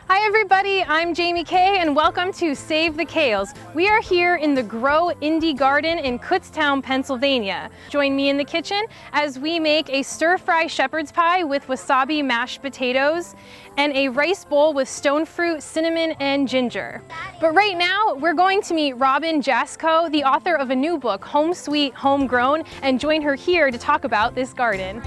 Hi everybody, I'm Jaime K and welcome to Save the Kales. We are here in the Grow Indie Garden in Kutztown, Pennsylvania. Join me in the kitchen as we make a stir-fry shepherd's pie with wasabi mashed potatoes and a rice bowl with stone fruit, cinnamon, and ginger. But right now, we're going to meet Robin Jasko, the author of a new book, Home Sweet, Homegrown, and join her here to talk about this garden.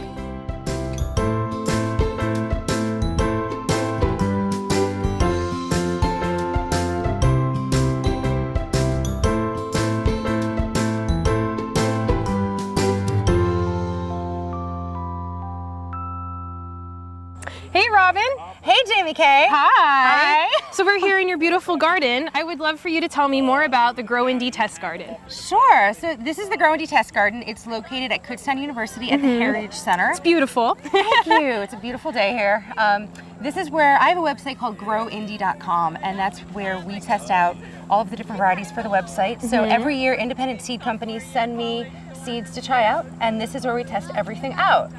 Hey Robin. Hey Jaime K. Hi. So we're here in your beautiful garden. I would love for you to tell me more about the Grow Indie Test Garden. Sure. So this is the Grow Indie Test Garden. It's located at Kutztown University at the Heritage Center. It's beautiful. Thank you. It's a beautiful day here. This is where I have a website called growindie.com, and that's where we test out all of the different varieties for the website. So every year independent seed companies send me seeds to try out, and this is where we test everything out.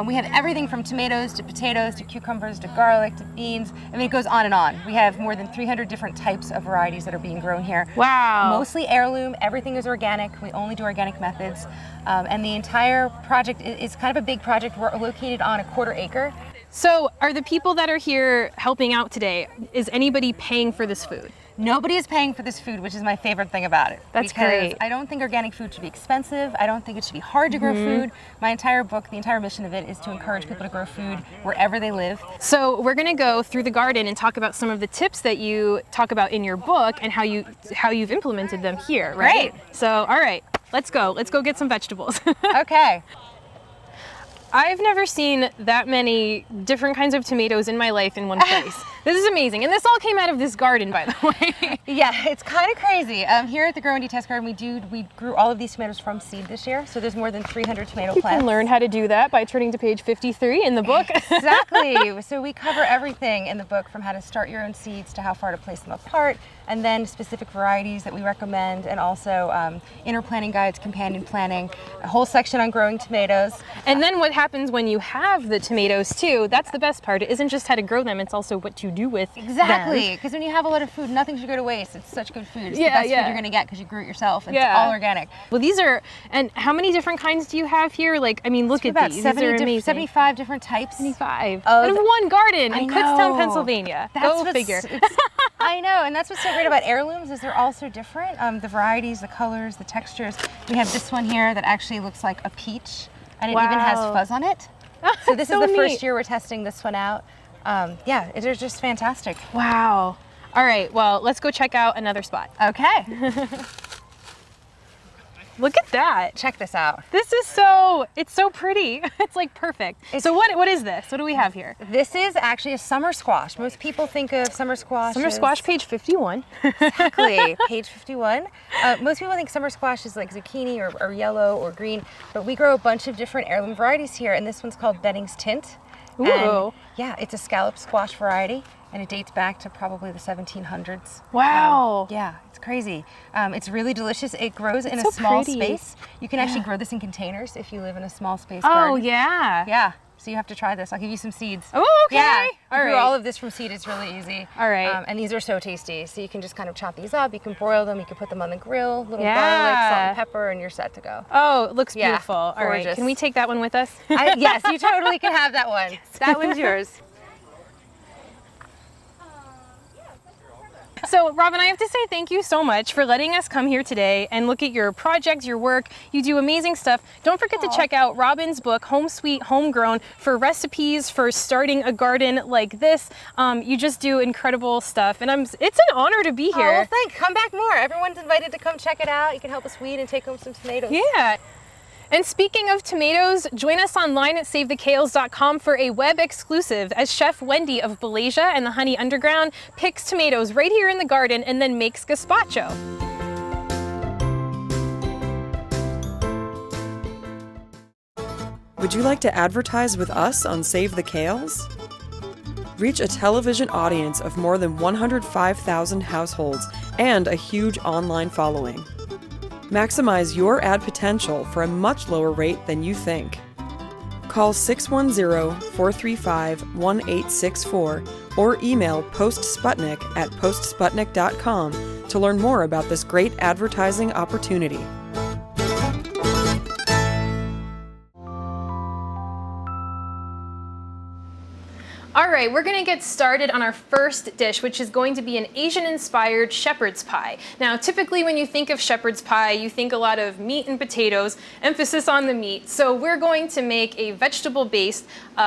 We have everything from tomatoes to potatoes to cucumbers to garlic to beans. I mean, it goes on and on. We have more than 300 different types of varieties that are being grown here. Wow. Mostly heirloom. Everything is organic. We only do organic methods. And the entire project is kind of a big project. We're located on a 1/4 acre. So are the people that are here helping out today, is anybody paying for this food? Nobody is paying for this food, which is my favorite thing about it. That's because great. I don't think organic food should be expensive. I don't think it should be hard to grow food. My entire book, the entire mission of it is to encourage people to grow food wherever they live. So we're gonna go through the garden and talk about some of the tips that you talk about in your book and how you've implemented them here, right? Great. So, all right, let's go. Let's go get some vegetables. Okay. I've never seen that many different kinds of tomatoes in my life in one place. This is amazing. And this all came out of this garden, by the way. Yeah, it's kind of crazy. Here at the Grow Indie Test Garden, we grew all of these tomatoes from seed this year. So there's more than 300 tomato You plants. can learn how to do that by turning to page 53 in the book. Exactly. So we cover everything in the book, from how to start your own seeds to how far to place them apart, and then specific varieties that we recommend, and also inner planting guides, companion planting, a whole section on growing tomatoes. And then what happens when you have the tomatoes too, that's the best part. It isn't just how to grow them, it's also what to do with Exactly, them. because when you have a lot of food, nothing should go to waste. It's such good food. It's the Yeah, best yeah. food you're going to get because you grew it yourself, and Yeah. it's all organic. Well, these are, and how many different kinds do you have here? Like, I mean, look at About these. 70 These are amazing. 75 different types. 75. Of- Out of one garden I in know. Kutztown, Pennsylvania. That's Go what's- figure. I know, and that's what's so great about heirlooms is they're all so different. The varieties, the colors, the textures. We have this one here that actually looks like a peach, and it even has Wow. fuzz on it. So this So is the first neat. year we're testing this one out. Yeah, they're just fantastic. Wow. All right, well, let's go check out another spot. Okay, Look at that. check this out. This is it's so pretty. It's like perfect. So what is this? What do we have here? This is actually a summer squash. Most people think of summer squash. Summer squash, page 51. Exactly, page 51. Most people think summer squash is like zucchini or yellow or green, but we grow a bunch of different heirloom varieties here, and this one's called Benning's Tint. Ooh. And yeah, it's a scallop squash variety, and it dates back to probably the 1700s. Wow. Yeah, it's crazy. It's really delicious. It grows in It's a so small pretty. space. You can actually grow this in containers if you live in a small space Oh, garden. yeah. Yeah, so you have to try this. I'll give you some seeds. Oh, okay. Yeah, All we grew right. all of this from seed. It's really easy. All right. And these are so tasty. So you can just kind of chop these up. You can broil them. You can put them on the grill. Little Yeah. garlic, salt, and pepper, and you're set to go. Oh, it looks Yeah, beautiful. All right. gorgeous. Can we take that one with us? Yes, you totally can have that one. That one's yours. So, Robin, I have to say thank you so much for letting us come here today and look at your project, your work. You do amazing stuff. Don't forget to check out Robin's book, Home Sweet, Homegrown, for recipes for starting a garden like this. You just do incredible stuff, and it's an honor to be Oh, here. well, thanks. Come back more. Everyone's invited to come check it out. You can help us weed and take home some tomatoes. Yeah. And speaking of tomatoes, join us online at SaveTheKales.com for a web exclusive as Chef Wendy of Malaysia and the Honey Underground picks tomatoes right here in the garden and then makes gazpacho. Would you like to advertise with us on Save the Kales? Reach a television audience of more than 105,000 households and a huge online following. Maximize your ad potential for a much lower rate than you think. Call 610-435-1864 or email postsputnik@postsputnik.com to learn more about this great advertising opportunity. All right, we're gonna get started on our first dish, which is going to be an Asian-inspired shepherd's pie. Now, typically when you think of shepherd's pie, you think a lot of meat and potatoes, emphasis on the meat. So we're going to make a vegetable-based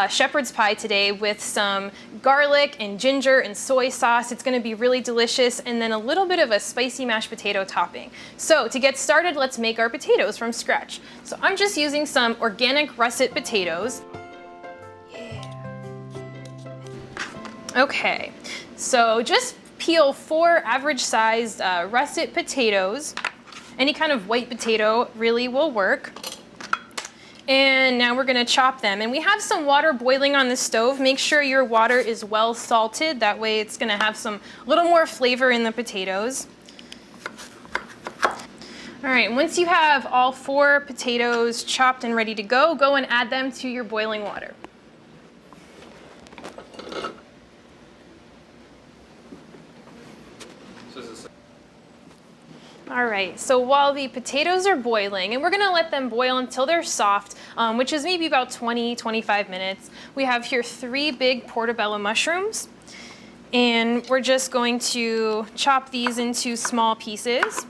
shepherd's pie today with some garlic and ginger and soy sauce. It's gonna be really delicious, and then a little bit of a spicy mashed potato topping. So to get started, let's make our potatoes from scratch. So I'm just using some organic russet potatoes. Okay, so just peel 4 average-sized russet potatoes. Any kind of white potato really will work. And now we're gonna chop them. And we have some water boiling on the stove. Make sure your water is well salted. That way it's gonna have a little more flavor in the potatoes. All right, once you have all 4 potatoes chopped and ready to go, go and add them to your boiling water. All right, so while the potatoes are boiling, and we're gonna let them boil until they're soft, which is maybe about 20-25 minutes, we have here 3 big portobello mushrooms, and we're just going to chop these into small pieces.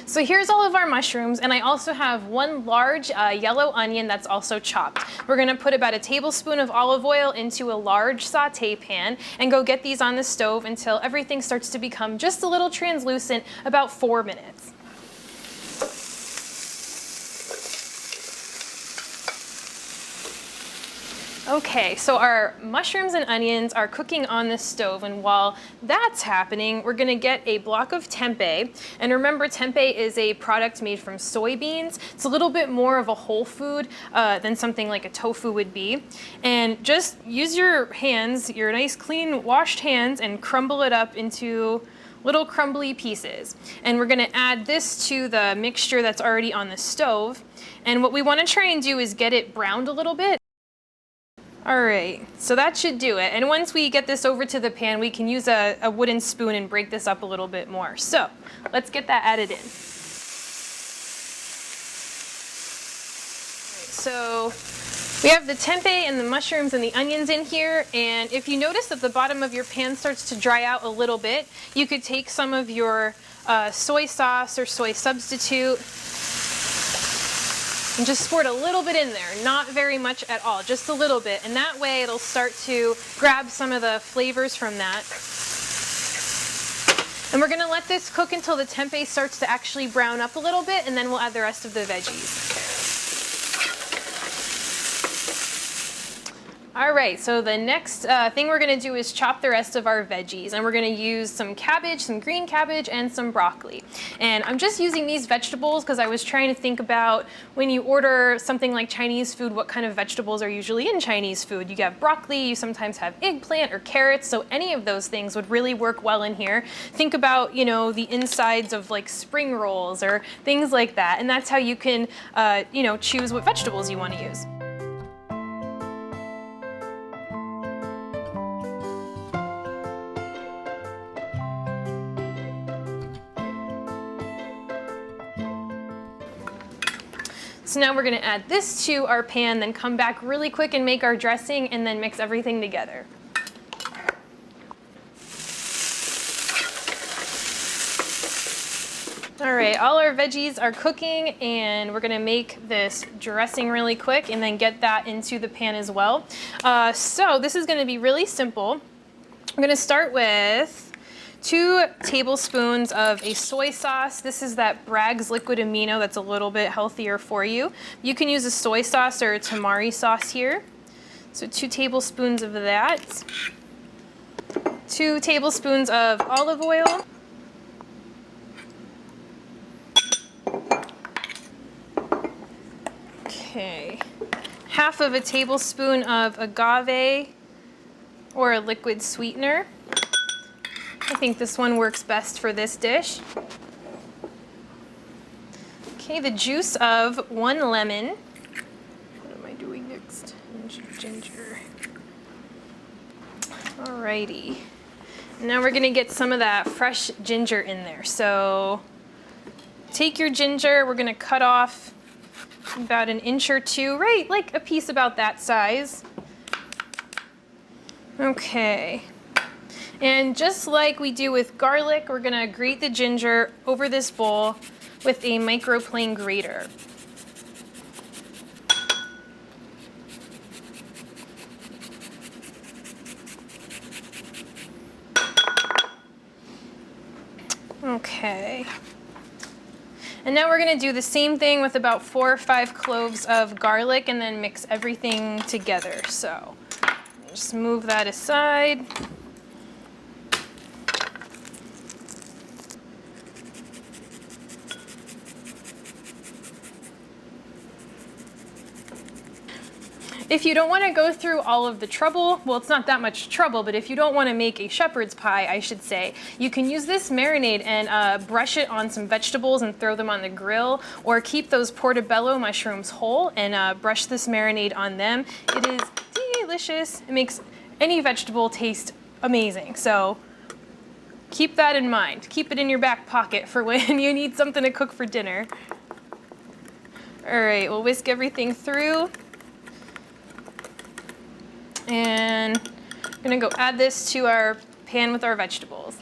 So here's all of our mushrooms, and I also have 1 large yellow onion that's also chopped. We're gonna put about a tablespoon of olive oil into a large saute pan and go get these on the stove until everything starts to become just a little translucent, about 4 minutes. Okay, so our mushrooms and onions are cooking on the stove, and while that's happening, we're gonna get a block of tempeh. And remember, tempeh is a product made from soybeans. It's a little bit more of a whole food than something like a tofu would be. And just use your hands, your nice clean washed hands, and crumble it up into little crumbly pieces. And we're gonna add this to the mixture that's already on the stove. And what we wanna try and do is get it browned a little bit. All right, so that should do it. And once we get this over to the pan, we can use a wooden spoon and break this up a little bit more. So let's get that added in. So we have the tempeh and the mushrooms and the onions in here. And if you notice that the bottom of your pan starts to dry out a little bit, you could take some of your soy sauce or soy substitute and just squirt a little bit in there, not very much at all, just a little bit. And that way it'll start to grab some of the flavors from that. And we're gonna let this cook until the tempeh starts to actually brown up a little bit, and then we'll add the rest of the veggies. All right, so the next thing we're gonna do is chop the rest of our veggies, and we're gonna use some cabbage, some green cabbage, and some broccoli. And I'm just using these vegetables because I was trying to think about when you order something like Chinese food, what kind of vegetables are usually in Chinese food. You have broccoli, you sometimes have eggplant or carrots, so any of those things would really work well in here. Think about, you know, the insides of like spring rolls or things like that, and that's how you can, you know, choose what vegetables you want to use. So now we're gonna add this to our pan, then come back really quick and make our dressing, and then mix everything together. All right, all our veggies are cooking, and we're gonna make this dressing really quick and then get that into the pan as well. So this is gonna be really simple. I'm gonna start with 2 tablespoons of a soy sauce. This is that Bragg's liquid amino that's a little bit healthier for you. You can use a soy sauce or a tamari sauce here. So 2 tablespoons of that. 2 tablespoons of olive oil. Okay. Half of a tablespoon of agave or a liquid sweetener. I think this one works best for this dish. Okay, the juice of 1 lemon. Alrighty. Now we're gonna get some of that fresh ginger in there. So take your ginger, we're gonna cut off about 1 inch or 2, right, like a piece about that size. Okay. And just like we do with garlic, we're gonna grate the ginger over this bowl with a microplane grater. Okay. And now we're gonna do the same thing with about 4 or 5 cloves of garlic and then mix everything together. So just move that aside. If you don't want to go through all of the trouble, well, it's not that much trouble, but if you don't want to make a shepherd's pie, I should say, you can use this marinade and brush it on some vegetables and throw them on the grill, or keep those portobello mushrooms whole and brush this marinade on them. It is delicious. It makes any vegetable taste amazing. So keep that in mind. Keep it in your back pocket for when you need something to cook for dinner. All right, we'll whisk everything through. And I'm gonna go add this to our pan with our vegetables.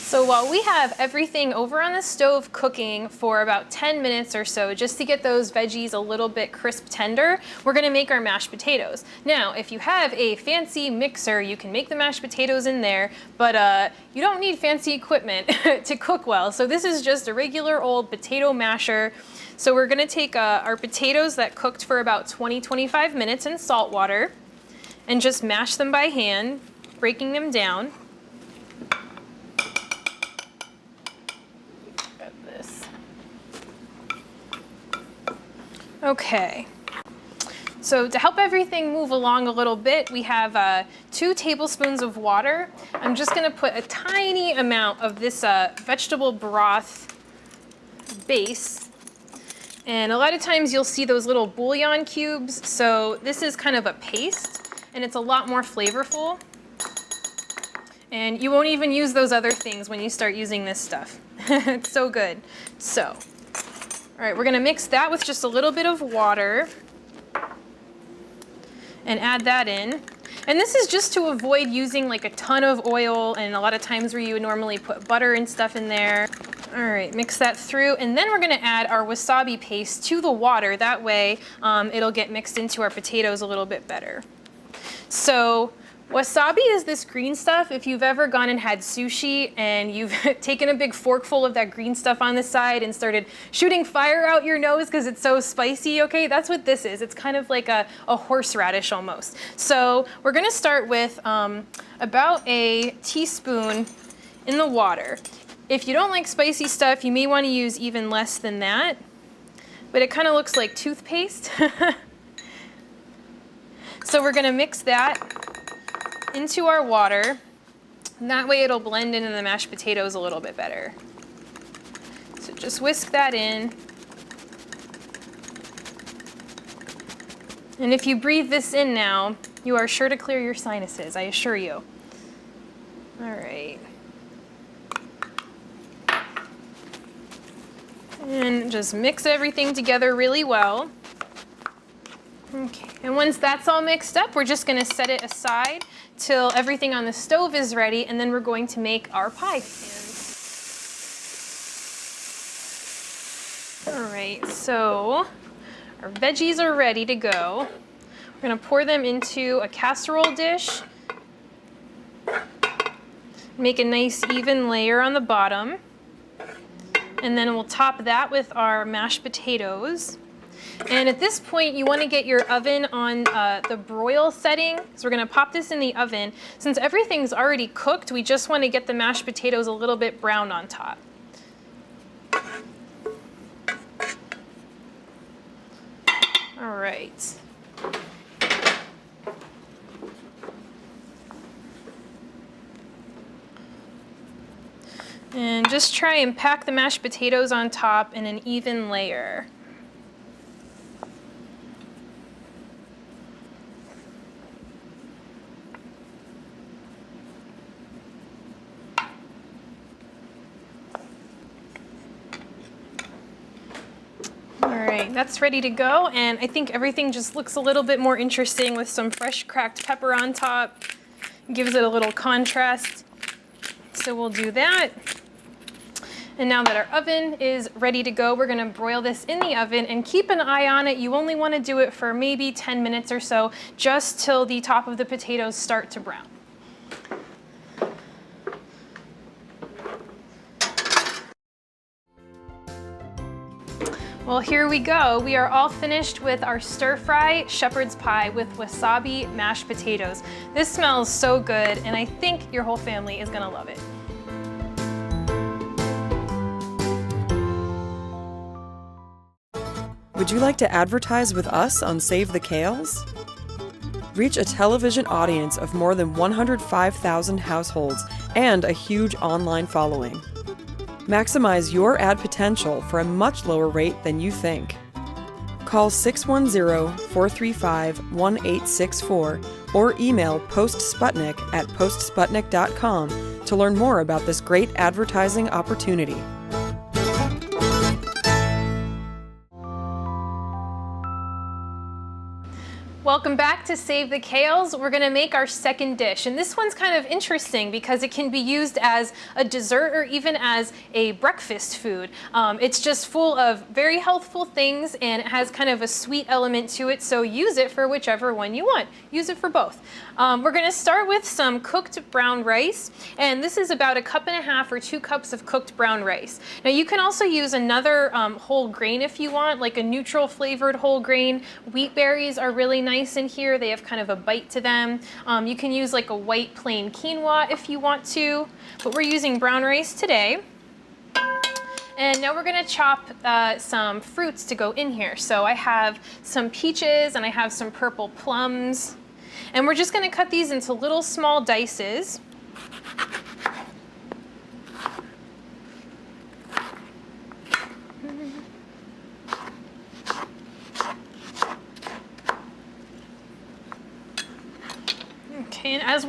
So while we have everything over on the stove cooking for about 10 minutes or so, just to get those veggies a little bit crisp tender, we're gonna make our mashed potatoes. Now, if you have a fancy mixer, you can make the mashed potatoes in there, but you don't need fancy equipment to cook well. So this is just a regular old potato masher. So we're gonna take our potatoes that cooked for about 20-25 minutes in salt water and just mash them by hand, breaking them down. Okay, so to help everything move along a little bit, we have 2 tablespoons of water. I'm just gonna put a tiny amount of this vegetable broth base. And a lot of times you'll see those little bouillon cubes. So this is kind of a paste and it's a lot more flavorful. And you won't even use those other things when you start using this stuff. It's so good. So. All right, we're gonna mix that with just a little bit of water and add that in. And this is just to avoid using like a ton of oil and a lot of times where you would normally put butter and stuff in there. All right, mix that through. And then we're gonna add our wasabi paste to the water. That way it'll get mixed into our potatoes a little bit better. So wasabi is this green stuff. If you've ever gone and had sushi and you've taken a big forkful of that green stuff on the side and started shooting fire out your nose because it's so spicy, okay, that's what this is. It's kind of like a horseradish almost. So we're gonna start with about a teaspoon in the water. If you don't like spicy stuff, you may want to use even less than that, but it kind of looks like toothpaste. So we're gonna mix that into our water, and that way it'll blend into the mashed potatoes a little bit better. So just whisk that in. And if you breathe this in now, you are sure to clear your sinuses, I assure you. All right. And just mix everything together really well. Okay, and once that's all mixed up, we're just gonna set it aside till everything on the stove is ready, and then we're going to make our pie. All right, so our veggies are ready to go. We're gonna pour them into a casserole dish. Make a nice even layer on the bottom. And then we'll top that with our mashed potatoes. And at this point, you want to get your oven on the broil setting. So we're going to pop this in the oven. Since everything's already cooked, we just want to get the mashed potatoes a little bit brown on top. All right. And just try and pack the mashed potatoes on top in an even layer. right, that's ready to go, and I think everything just looks a little bit more interesting with some fresh cracked pepper on top. Gives it a little contrast. So we'll do that. And now that our oven is ready to go, we're gonna broil this in the oven and keep an eye on it. You only wanna do it for maybe 10 minutes or so, just till the top of the potatoes start to brown. Well, here we go. We are all finished with our stir-fry shepherd's pie with wasabi mashed potatoes. This smells so good, and I think your whole family is gonna love it. Would you like to advertise with us on Save the Kales? Reach a television audience of more than 105,000 households and a huge online following. Maximize your ad potential for a much lower rate than you think. Call 610-435-1864 or email postsputnik@postsputnik.com to learn more about this great advertising opportunity. Welcome back to Save the Kales. We're gonna make our second dish, and this one's kind of interesting because it can be used as a dessert or even as a breakfast food. It's just full of very healthful things, and it has kind of a sweet element to it, so use it for whichever one you want. Use it for both. We're gonna start with some cooked brown rice, and this is about 1.5 cups or 2 cups of cooked brown rice. Now you can also use another whole grain if you want, like a neutral flavored whole grain. Wheat berries are really nice in here. They have kind of a bite to them. You can use like a white plain quinoa if you want to, but we're using brown rice today. And now we're gonna chop some fruits to go in here. So I have some peaches and I have some purple plums. And we're just gonna cut these into little small dices. Okay, and as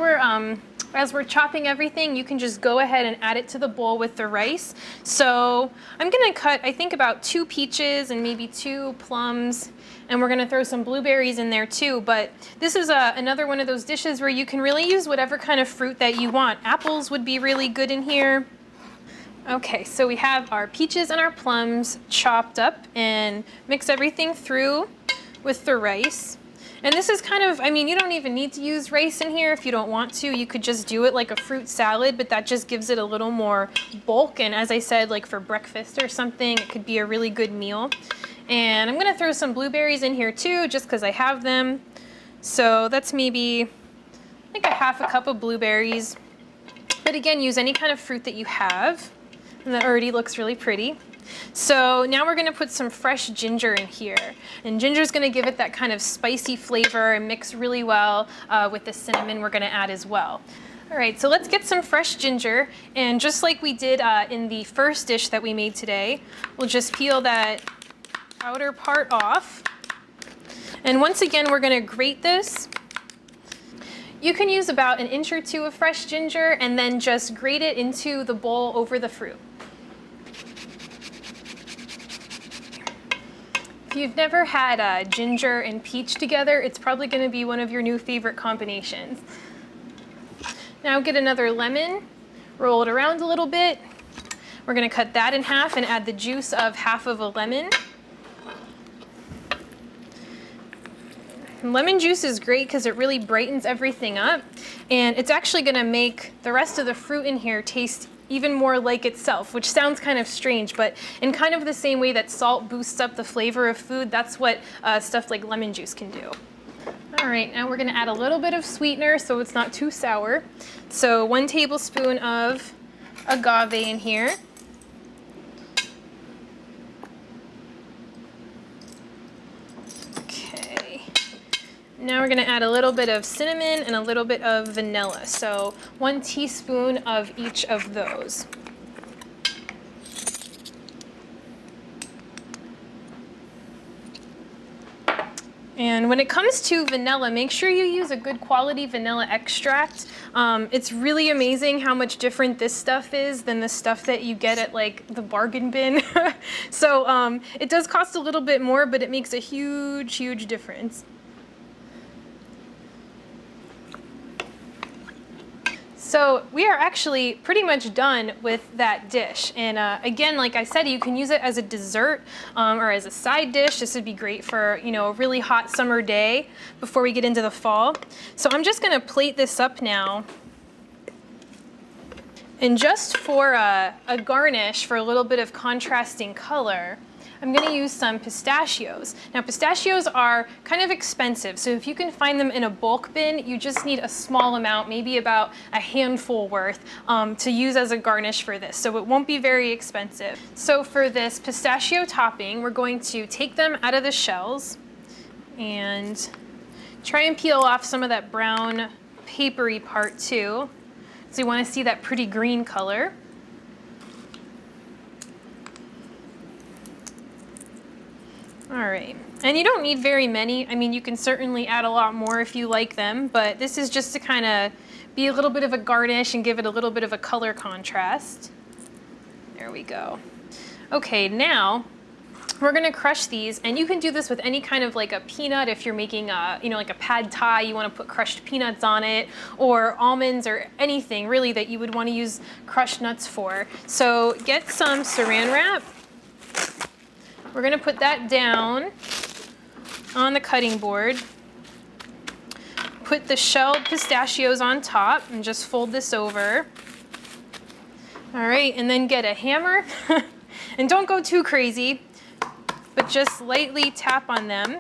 we're chopping everything, you can just go ahead and add it to the bowl with the rice. So I'm gonna cut, I think, about 2 peaches and maybe 2 plums, and we're gonna throw some blueberries in there too. But this is another one of those dishes where you can really use whatever kind of fruit that you want. Apples would be really good in here. Okay, so we have our peaches and our plums chopped up, and mix everything through with the rice. And this is kind of, I mean, you don't even need to use rice in here if you don't want to. You could just do it like a fruit salad, but that just gives it a little more bulk. And as I said, like for breakfast or something, it could be a really good meal. And I'm gonna throw some blueberries in here too, just because I have them. So that's maybe like 1/2 cup of blueberries. But again, use any kind of fruit that you have. And that already looks really pretty. So now we're gonna put some fresh ginger in here. And ginger is gonna give it that kind of spicy flavor and mix really well with the cinnamon we're gonna add as well. All right, so let's get some fresh ginger. And just like we did in the first dish that we made today, we'll just peel that outer part off. And once again, we're gonna grate this. You can use about 1 inch or 2 of fresh ginger and then just grate it into the bowl over the fruit. If you've never had ginger and peach together, it's probably going to be one of your new favorite combinations. Now get another lemon, roll it around a little bit. We're going to cut that in half and add the juice of 1/2 of a lemon. Lemon juice is great because it really brightens everything up, and it's actually going to make the rest of the fruit in here taste even more like itself, which sounds kind of strange, but in kind of the same way that salt boosts up the flavor of food, that's what stuff like lemon juice can do. All right, now we're gonna add a little bit of sweetener so it's not too sour. So 1 tablespoon of agave in here. Okay. Now we're gonna add a little bit of cinnamon and a little bit of vanilla. So 1 teaspoon of each of those. And when it comes to vanilla, make sure you use a good quality vanilla extract. It's really amazing how much different this stuff is than the stuff that you get at like the bargain bin. So it does cost a little bit more, but it makes a huge, huge difference. So we are actually pretty much done with that dish. And again, like I said, you can use it as a dessert or as a side dish. This would be great for, you know, a really hot summer day before we get into the fall. So I'm just gonna plate this up now. And just for a garnish, for a little bit of contrasting color, I'm gonna use some pistachios. Now pistachios are kind of expensive, so if you can find them in a bulk bin, you just need a small amount, maybe about a handful worth, to use as a garnish for this, so it won't be very expensive. So for this pistachio topping, we're going to take them out of the shells and try and peel off some of that brown papery part too. So you wanna see that pretty green color. All right, and you don't need very many. I mean, you can certainly add a lot more if you like them, but this is just to kind of be a little bit of a garnish and give it a little bit of a color contrast. There we go. Okay, now we're gonna crush these, and you can do this with any kind of like a peanut if you're making a, you know, like a pad thai, you wanna put crushed peanuts on it, or almonds, or anything really that you would wanna use crushed nuts for. So get some saran wrap. We're gonna put that down on the cutting board. Put the shelled pistachios on top and just fold this over. All right, and then get a hammer. And don't go too crazy, but just lightly tap on them.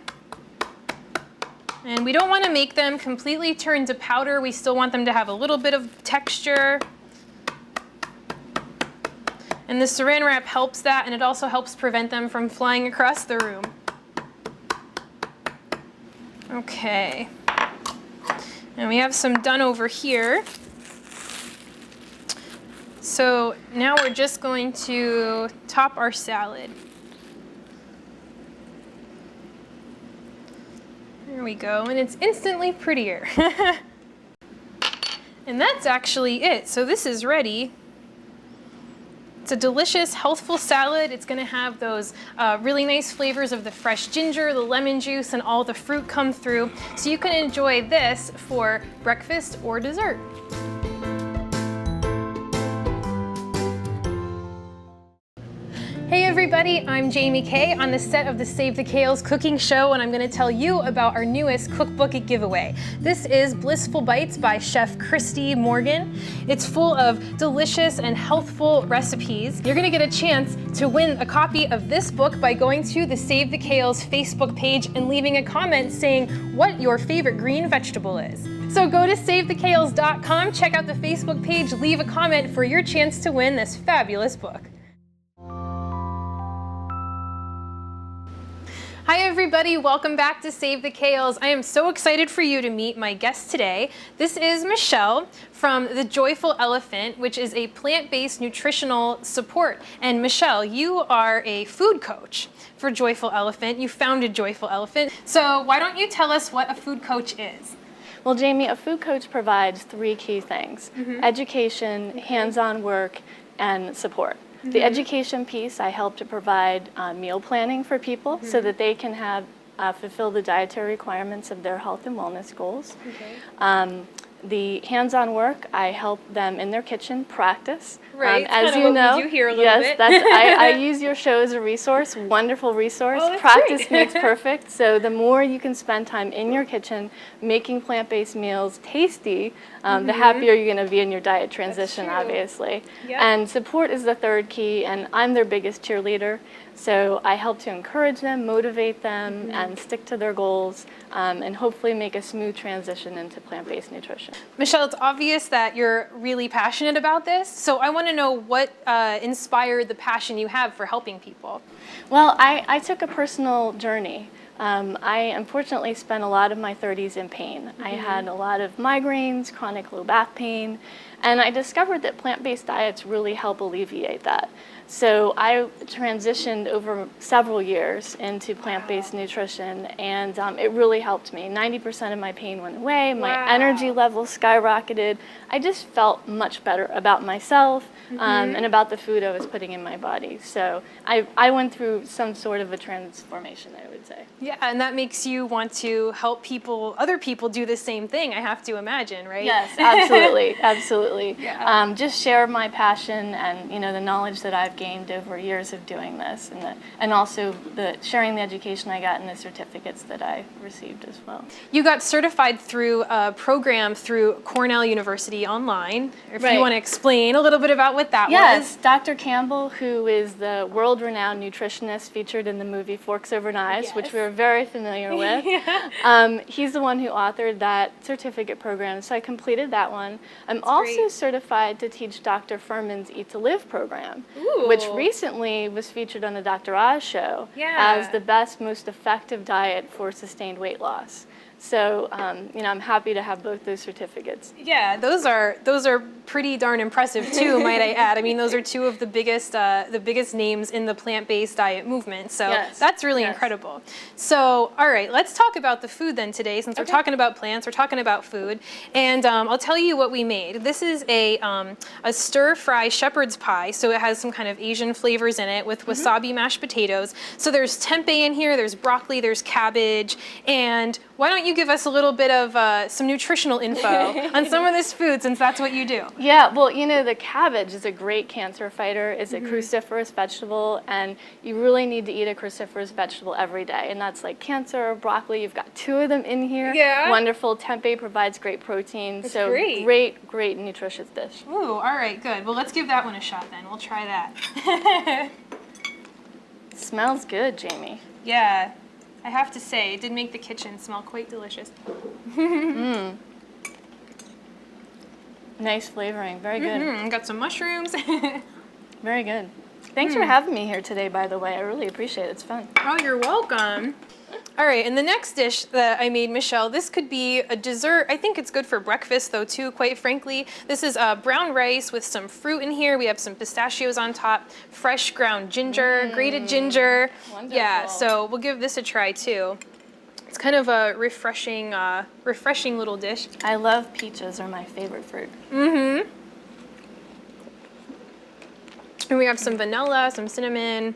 And we don't wanna make them completely turn to powder. We still want them to have a little bit of texture. And the saran wrap helps that, and it also helps prevent them from flying across the room. Okay. And we have some done over here. So now we're just going to top our salad. There we go, and it's instantly prettier. And that's actually it. So this is ready. It's a delicious, healthful salad. It's gonna have those really nice flavors of the fresh ginger, the lemon juice, and all the fruit come through. So you can enjoy this for breakfast or dessert. Hey everybody, I'm Jaime K on the set of the Save the Kales cooking show, and I'm going to tell you about our newest cookbook giveaway. This is Blissful Bites by Chef Christy Morgan. It's full of delicious and healthful recipes. You're going to get a chance to win a copy of this book by going to the Save the Kales Facebook page and leaving a comment saying what your favorite green vegetable is. So go to SaveTheKales.com, check out the Facebook page, leave a comment for your chance to win this fabulous book. Hi everybody, welcome back to Save the Kales. I am so excited for you to meet my guest today. This is Michelle from The Joyful Elephant, which is a plant-based nutritional support. And Michelle, you are a food coach for Joyful Elephant. You founded Joyful Elephant. So why don't you tell us what a food coach is? Well, Jamie, a food coach provides three key things: education, hands-on work, and support. The education piece, I help to provide meal planning for people so that they can have fulfill the dietary requirements of their health and wellness goals. The hands-on work, I help them in their kitchen practice. Right, as you know, we do here a little yes, bit. That's, I use your show as a resource, wonderful resource. Oh, that's practice great. makes perfect. So the more you can spend time in your kitchen making plant-based meals tasty, the happier you're going to be in your diet transition, obviously. Yep. And support is the third key, and I'm their biggest cheerleader. So I help to encourage them, motivate them, and stick to their goals, and hopefully make a smooth transition into plant-based nutrition. Michelle, it's obvious that you're really passionate about this, so I want to know what inspired the passion you have for helping people. Well, I took a personal journey. I unfortunately spent a lot of my 30s in pain. I had a lot of migraines, chronic low back pain, and I discovered that plant-based diets really help alleviate that. So I transitioned over several years into plant-based nutrition, and it really helped me. 90% of my pain went away, my energy levels skyrocketed. I just felt much better about myself and about the food I was putting in my body. So I went through some sort of a transformation, I would say. Yeah, and that makes you want to help other people do the same thing, I have to imagine, right? Yes, absolutely, absolutely. Yeah. Just share my passion and the knowledge that I've gained over years of doing this, and also sharing the education I got and the certificates that I received as well. You got certified through a program through Cornell University online. If you want to explain a little bit about what that was. Yes, Dr. Campbell, who is the world-renowned nutritionist featured in the movie Forks Over Knives, which we're very familiar with. He's the one who authored that certificate program, so I completed that one. I'm also certified to teach Dr. Furman's Eat to Live program, which recently was featured on the Dr. Oz show as the best, most effective diet for sustained weight loss. So, I'm happy to have both those certificates. Yeah, those are pretty darn impressive too, might I add. I mean, those are two of the biggest names in the plant-based diet movement. So that's really incredible. So, all right, let's talk about the food then today. Since we're talking about plants, we're talking about food, and I'll tell you what we made. This is a stir-fry shepherd's pie. So it has some kind of Asian flavors in it with wasabi mashed potatoes. So there's tempeh in here, there's broccoli, there's cabbage, and why don't you give us a little bit of some nutritional info on some of this food, since that's what you do? Yeah, well, the cabbage is a great cancer fighter. It's a cruciferous vegetable, and you really need to eat a cruciferous vegetable every day. And that's like cancer, broccoli. You've got two of them in here. Yeah. Wonderful. Tempeh provides great protein. That's so great nutritious dish. Ooh, all right, good. Well, let's give that one a shot then. We'll try that. Smells good, Jamie. Yeah. I have to say, it did make the kitchen smell quite delicious. Nice flavoring, very good. Got some mushrooms. Very good. Thanks for having me here today, by the way. I really appreciate it. It's fun. Oh, you're welcome. All right, and the next dish that I made, Michelle, this could be a dessert. I think it's good for breakfast, though, too, quite frankly. This is brown rice with some fruit in here. We have some pistachios on top, fresh ground ginger, grated ginger. Wonderful. Yeah, so we'll give this a try, too. It's kind of a refreshing little dish. I love peaches, are my favorite fruit. And we have some vanilla, some cinnamon.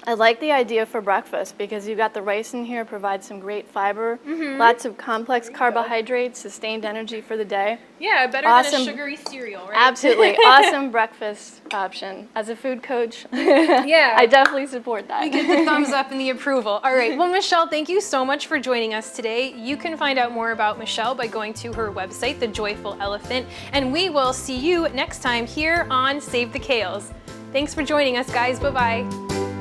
I like the idea for breakfast because you've got the rice in here, provides some great fiber, lots of complex carbohydrates, sustained energy for the day. Yeah, better than a sugary cereal, right? Absolutely. Awesome breakfast option. As a food coach, I definitely support that. We get the thumbs up and the approval. All right. Well, Michelle, thank you so much for joining us today. You can find out more about Michelle by going to her website, The Joyful Elephant, and we will see you next time here on Save the Kales. Thanks for joining us, guys. Bye-bye.